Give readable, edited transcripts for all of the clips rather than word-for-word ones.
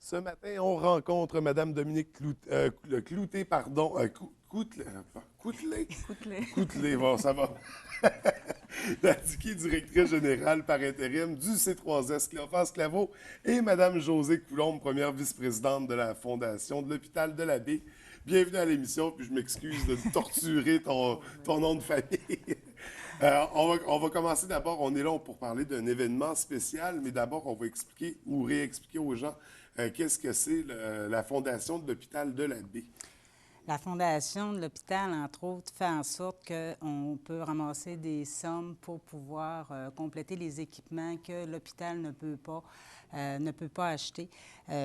Ce matin, on rencontre Mme Dominique Clouté, pardon, Coutelet, Écoute-les. Coutelet, bon, ça va. Indiquée directrice générale par intérim du C3S Cléophas Claveau et Mme Josée Coulombe, première vice-présidente de la Fondation de l'Hôpital de la Baie. Bienvenue à l'émission, puis je m'excuse de torturer ton nom de famille. On va commencer d'abord, on est là pour parler d'un événement spécial, mais d'abord, on va expliquer ou réexpliquer aux gens qu'est-ce que c'est la Fondation de l'Hôpital de la Baie. La Fondation de l'hôpital, entre autres, fait en sorte qu'on peut ramasser des sommes pour pouvoir compléter les équipements que l'hôpital ne peut pas acheter,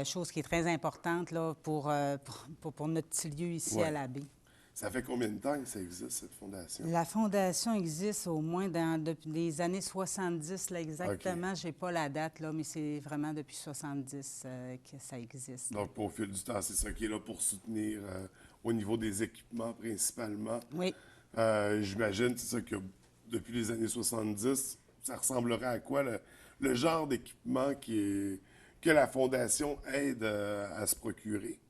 chose qui est très importante là, pour notre petit lieu ici à Ouais. la baie. Ça fait combien de temps que ça existe, cette fondation? La Fondation existe au moins depuis les années 70, là, exactement. Je n'ai pas la date, là, mais c'est vraiment depuis 70 que ça existe. Donc, au fil du temps, c'est ça qui est là pour soutenir au niveau des équipements principalement. Oui. J'imagine, c'est ça que depuis les années 70, ça ressemblerait à quoi le genre d'équipement que la Fondation aide à se procurer?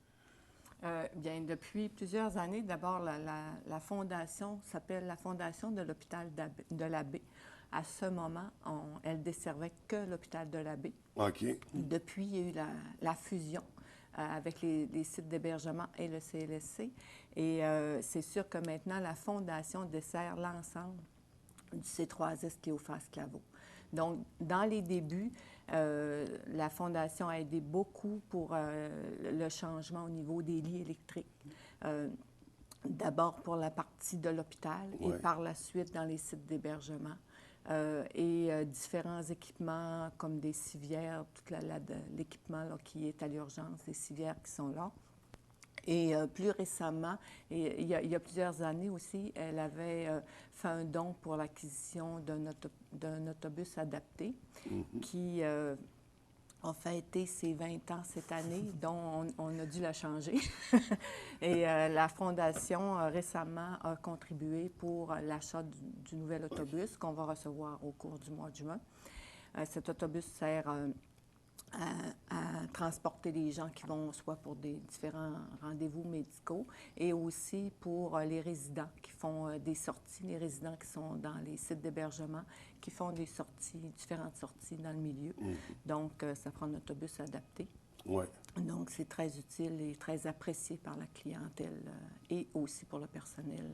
Bien, depuis plusieurs années, d'abord, la fondation s'appelle la Fondation de l'Hôpital de la Baie. À ce moment, elle desservait que l'Hôpital de la Baie. OK. Depuis, il y a eu la fusion avec les sites d'hébergement et le CLSC. Et c'est sûr que maintenant, la Fondation dessert l'ensemble du C3S Cléophas Claveau. Donc, dans les débuts, la Fondation a aidé beaucoup pour le changement au niveau des lits électriques. D'abord pour la partie de l'hôpital et par la suite dans les sites d'hébergement. Différents équipements comme des civières, tout l'équipement qui est à l'urgence, les civières qui sont là. Et plus récemment, il y a plusieurs années aussi, elle avait fait un don pour l'acquisition d'un autobus adapté qui a fêté ses 20 ans cette année, dont on a dû la changer. Et la Fondation récemment a contribué pour l'achat du nouvel autobus qu'on va recevoir au cours du mois de juin. Cet autobus sert à transporter les gens qui vont soit pour des différents rendez-vous médicaux et aussi pour les résidents qui font des sorties, les résidents qui sont dans les sites d'hébergement, qui font des sorties, différentes sorties dans le milieu. Donc, ça prend un autobus adapté. Ouais. Donc, c'est très utile et très apprécié par la clientèle et aussi pour le personnel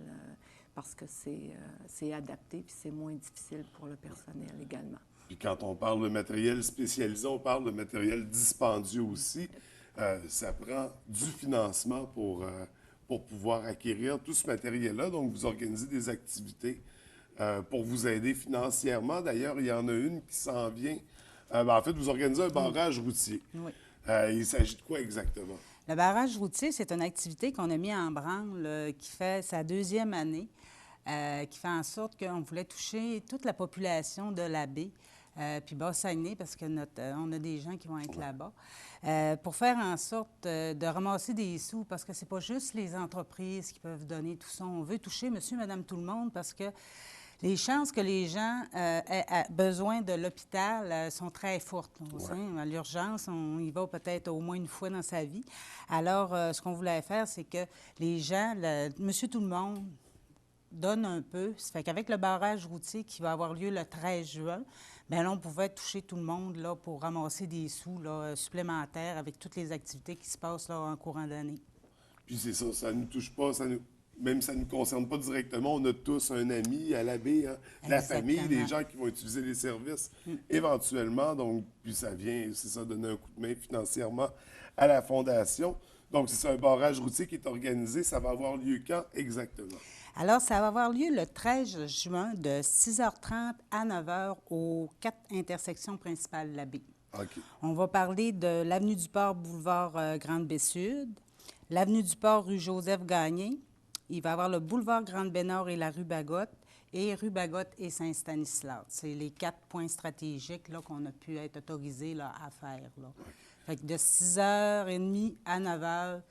parce que c'est adapté puis c'est moins difficile pour le personnel également. Puis quand on parle de matériel spécialisé, on parle de matériel dispendieux aussi. Ça prend du financement pour pouvoir acquérir tout ce matériel-là. Donc, vous organisez des activités pour vous aider financièrement. D'ailleurs, il y en a une qui s'en vient. En fait, vous organisez un barrage routier. Oui. Il s'agit de quoi exactement? Le barrage routier, c'est une activité qu'on a mis en branle qui fait sa deuxième année, qui fait en sorte qu'on voulait toucher toute la population de la baie, puis Bas-Saguenay, parce que on a des gens qui vont être là-bas, pour faire en sorte de ramasser des sous, parce que c'est pas juste les entreprises qui peuvent donner tout ça. On veut toucher monsieur, madame, tout le monde, parce que les chances que les gens aient besoin de l'hôpital sont très fortes. À l'urgence, on y va peut-être au moins une fois dans sa vie. Alors, ce qu'on voulait faire, c'est que les gens, monsieur tout le monde, donne un peu. Ça fait qu'avec le barrage routier qui va avoir lieu le 13 juin, bien là, on pouvait toucher tout le monde là, pour ramasser des sous là, supplémentaires avec toutes les activités qui se passent là, en courant d'année. Puis c'est ça ne nous touche pas, même ça ne nous concerne pas directement. On a tous un ami à la baie, hein, la famille, des gens qui vont utiliser les services éventuellement. Donc, puis ça vient, c'est ça, donner un coup de main financièrement à la Fondation. Donc, c'est ça, un barrage routier qui est organisé. Ça va avoir lieu quand exactement? Alors, ça va avoir lieu le 13 juin de 6h30 à 9h aux 4 intersections principales de la baie. OK. On va parler de l'avenue du Port, boulevard Grande-Baie-Sud, l'avenue du Port, rue Joseph-Gagné. Il va y avoir le boulevard Grande-Baie-Nord et la rue Bagotte, et rue Bagotte et Saint-Stanislas. C'est les 4 points stratégiques là, qu'on a pu être autorisés là, à faire. Là. Fait que de 6h30 à 9h,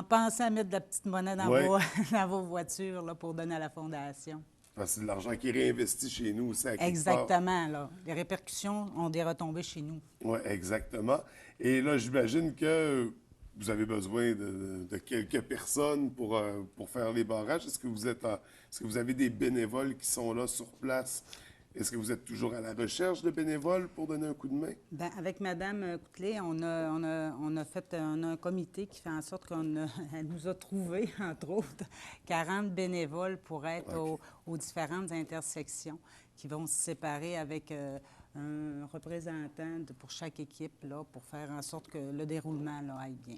pensez à mettre de la petite monnaie dans, dans vos voitures là, pour donner à la Fondation. Parce que c'est de l'argent qui est réinvesti chez nous aussi à quelque part. Exactement, là. Les répercussions ont des retombées chez nous. Oui, exactement. Et là, j'imagine que vous avez besoin de quelques personnes pour faire les barrages. Est-ce que vous avez des bénévoles qui sont là sur place? Est-ce que vous êtes toujours à la recherche de bénévoles pour donner un coup de main? Bien, avec Mme Coutelet, on a un comité qui fait en sorte elle nous a trouvé, entre autres, 40 bénévoles pour être aux différentes intersections qui vont se séparer avec un représentant pour chaque équipe là, pour faire en sorte que le déroulement là, aille bien.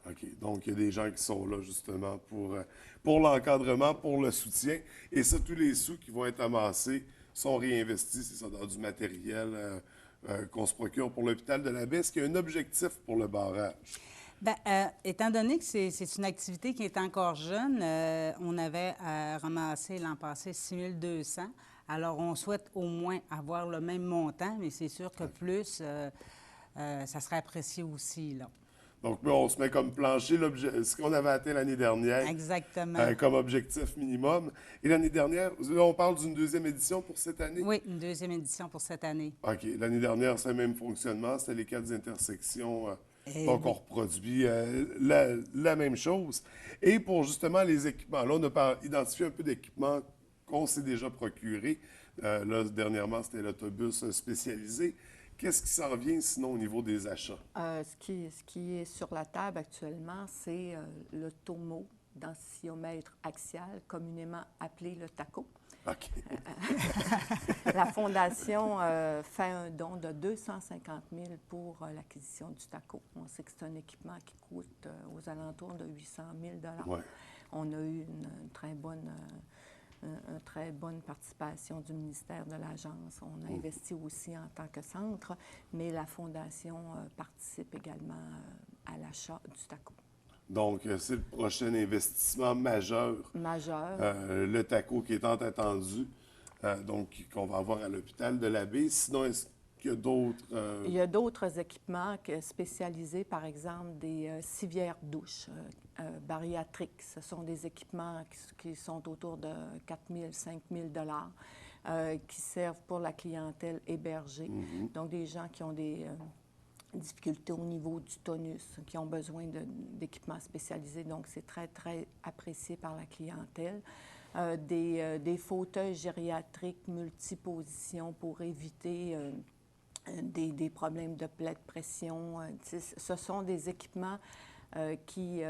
OK. Donc, il y a des gens qui sont là justement pour l'encadrement, pour le soutien. Et ça, tous les sous qui vont être amassés sont réinvestis, c'est ça, dans du matériel qu'on se procure pour l'hôpital de la Baie. Est-ce qu'il y a un objectif pour le barrage? Bien, étant donné que c'est une activité qui est encore jeune, on avait ramassé l'an passé 6 200. Alors, on souhaite au moins avoir le même montant, mais c'est sûr que plus, ça serait apprécié aussi, là. Donc, là, on se met comme plancher ce qu'on avait atteint l'année dernière. Exactement. Comme objectif minimum. Et l'année dernière, là, on parle d'une deuxième édition pour cette année? Oui, une deuxième édition pour cette année. OK. L'année dernière, c'est le même fonctionnement. C'était les 4 intersections. Donc, Oui. on reproduit la même chose. Et pour justement les équipements, là, on a identifié un peu d'équipements qu'on s'est déjà procurés. Là, dernièrement, c'était l'autobus spécialisé. Qu'est-ce qui s'en vient sinon au niveau des achats? Ce qui est sur la table actuellement, c'est le Tomo densiomètre axial, communément appelé le TACO. OK. La Fondation fait un don de 250 000 pour l'acquisition du TACO. On sait que c'est un équipement qui coûte aux alentours de 800 000 Ouais. On a eu une très bonne participation du ministère de l'Agence. On a investi aussi en tant que centre, mais la Fondation participe également à l'achat du TACO. Donc, c'est le prochain investissement majeur. Le TACO qui est tant attendu, donc qu'on va avoir à l'hôpital de la Baie. Sinon, est-ce qu'il y a d'autres... Il y a d'autres équipements spécialisés, par exemple des civières douches bariatriques. Ce sont des équipements qui sont autour de 4 000 5 000 qui servent pour la clientèle hébergée. Donc, des gens qui ont des difficultés au niveau du tonus, qui ont besoin d'équipements spécialisés. Donc, c'est très, très apprécié par la clientèle. Des fauteuils gériatriques multipositions pour éviter des problèmes de plaie de pression. Ce sont des équipements qui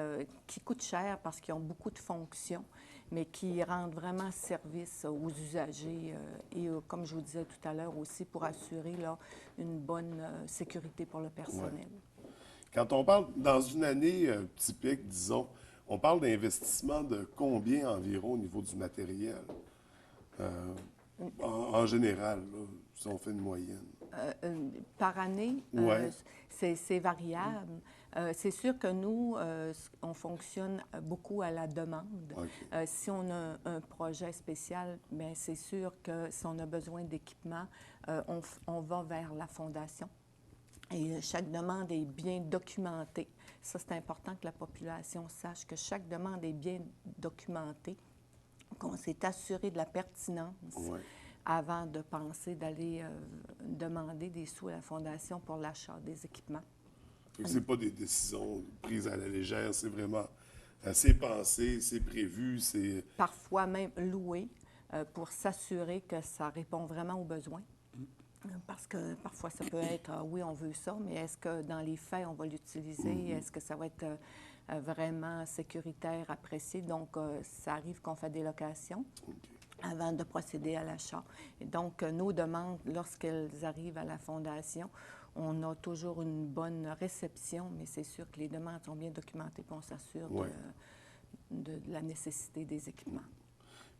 coûtent cher parce qu'ils ont beaucoup de fonctions, mais qui rendent vraiment service aux usagers et, comme je vous disais tout à l'heure aussi, pour assurer là, une bonne sécurité pour le personnel. Ouais. Quand on parle, dans une année typique, disons, on parle d'investissement de combien environ au niveau du matériel? En général, là, si on fait une moyenne. Par année, Ouais. c'est variable. C'est sûr que nous, on fonctionne beaucoup à la demande. Okay. Si on a un projet spécial, bien, c'est sûr que si on a besoin d'équipement, on va vers la Fondation. Et chaque demande est bien documentée. Ça, c'est important que la population sache que chaque demande est bien documentée, qu'on s'est assuré de la pertinence. Ouais. Avant de penser d'aller demander des sous à la Fondation pour l'achat des équipements. Ce n'est pas des décisions prises à la légère, c'est vraiment, c'est pensé, c'est prévu, c'est... Parfois même loué pour s'assurer que ça répond vraiment aux besoins. Parce que parfois, ça peut être, oui, on veut ça, mais est-ce que dans les faits, on va l'utiliser? Est-ce que ça va être vraiment sécuritaire, apprécié? Donc, ça arrive qu'on fait des locations. Okay. Avant de procéder à l'achat. Et donc, nos demandes, lorsqu'elles arrivent à la Fondation, on a toujours une bonne réception, mais c'est sûr que les demandes sont bien documentées, puis on s'assure de la nécessité des équipements.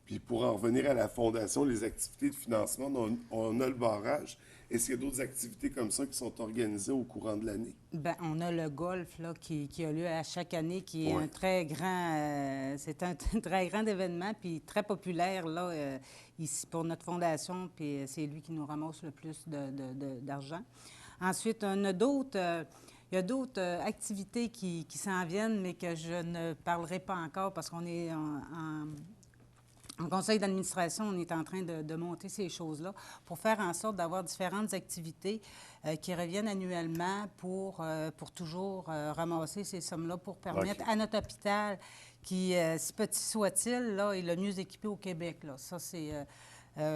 Puis pour en revenir à la Fondation, les activités de financement, on a le barrage. Est-ce qu'il y a d'autres activités comme ça qui sont organisées au courant de l'année? Bien, on a le golf là, qui a lieu à chaque année, qui est un très grand... c'est un très grand événement, puis très populaire là, ici pour notre fondation, puis c'est lui qui nous ramasse le plus d'argent. Ensuite, on a d'autres... il y a d'autres activités qui s'en viennent, mais que je ne parlerai pas encore parce qu'on est En conseil d'administration, on est en train de monter ces choses-là pour faire en sorte d'avoir différentes activités qui reviennent annuellement pour toujours ramasser ces sommes-là pour permettre OK. à notre hôpital, qui, si petit soit-il, là, est le mieux équipé au Québec. Là. Ça, c'est,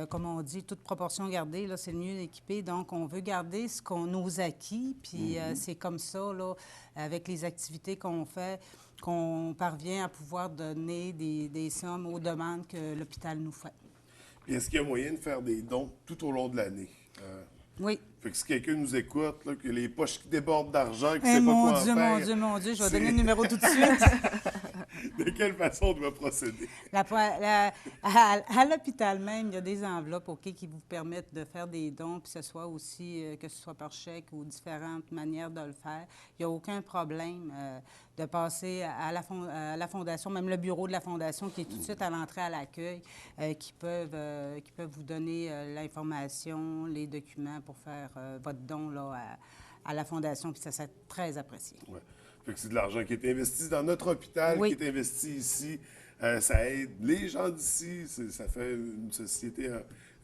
comme on dit, toute proportion gardée, là, c'est le mieux équipé. Donc, on veut garder nos acquis, puis c'est comme ça, là, avec les activités qu'on fait, qu'on parvient à pouvoir donner des sommes aux demandes que l'hôpital nous fait. Puis est-ce qu'il y a moyen de faire des dons tout au long de l'année? Oui. Fait que si quelqu'un nous écoute, là, que les poches qui débordent d'argent, qui ne Eh, sait pas mon quoi en Dieu, faire, mon Dieu, mon Dieu, je vais c'est- donner le numéro tout de suite. de quelle façon on doit procéder? À l'hôpital même, il y a des enveloppes, OK, qui vous permettent de faire des dons, puis que ce soit par chèque ou différentes manières de le faire. Il n'y a aucun problème de passer à la Fondation, même le bureau de la Fondation qui est tout de suite à l'entrée à l'accueil, qui peuvent vous donner l'information, les documents pour faire votre don là, à la Fondation, puis ça serait très apprécié. Ouais. Fait que c'est de l'argent qui est investi dans notre hôpital, Oui. qui est investi ici. Ça aide les gens d'ici. Ça fait une société,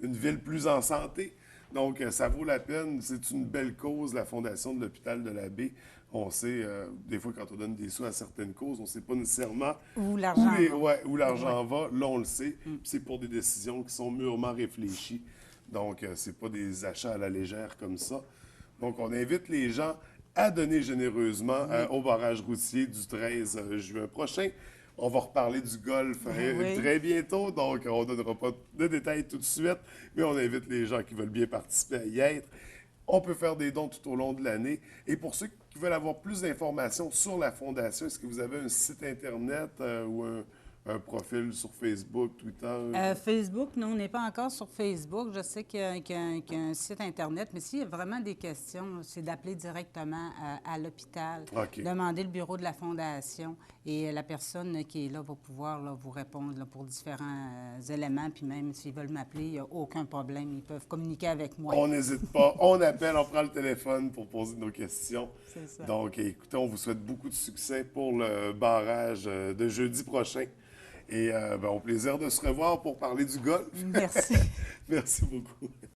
une ville plus en santé. Donc, ça vaut la peine. C'est une belle cause, la Fondation de l'Hôpital de la Baie. On sait, des fois, quand on donne des sous à certaines causes, on ne sait pas nécessairement Où l'argent va. où l'argent va. Là, on le sait. Puis c'est pour des décisions qui sont mûrement réfléchies. Donc, c'est pas des achats à la légère comme ça. Donc, on invite les gens à donner généreusement au barrage routier du 13 juin prochain. On va reparler du golf Oui. très bientôt, donc on ne donnera pas de détails tout de suite, mais on invite les gens qui veulent bien participer à y être. On peut faire des dons tout au long de l'année. Et pour ceux qui veulent avoir plus d'informations sur la Fondation, est-ce que vous avez un site Internet ou un profil sur Facebook, Twitter? Facebook, non, on n'est pas encore sur Facebook. Je sais qu'il y a un site Internet, mais s'il y a vraiment des questions, c'est d'appeler directement à l'hôpital, OK. demander le bureau de la Fondation et la personne qui est là va pouvoir là, vous répondre là, pour différents éléments. Puis même s'ils veulent m'appeler, il n'y a aucun problème. Ils peuvent communiquer avec moi. On n'hésite pas, on appelle, on prend le téléphone pour poser nos questions. C'est ça. Donc, écoutez, on vous souhaite beaucoup de succès pour le barrage de jeudi prochain. Et au plaisir de se revoir pour parler du golf. Merci. Merci beaucoup.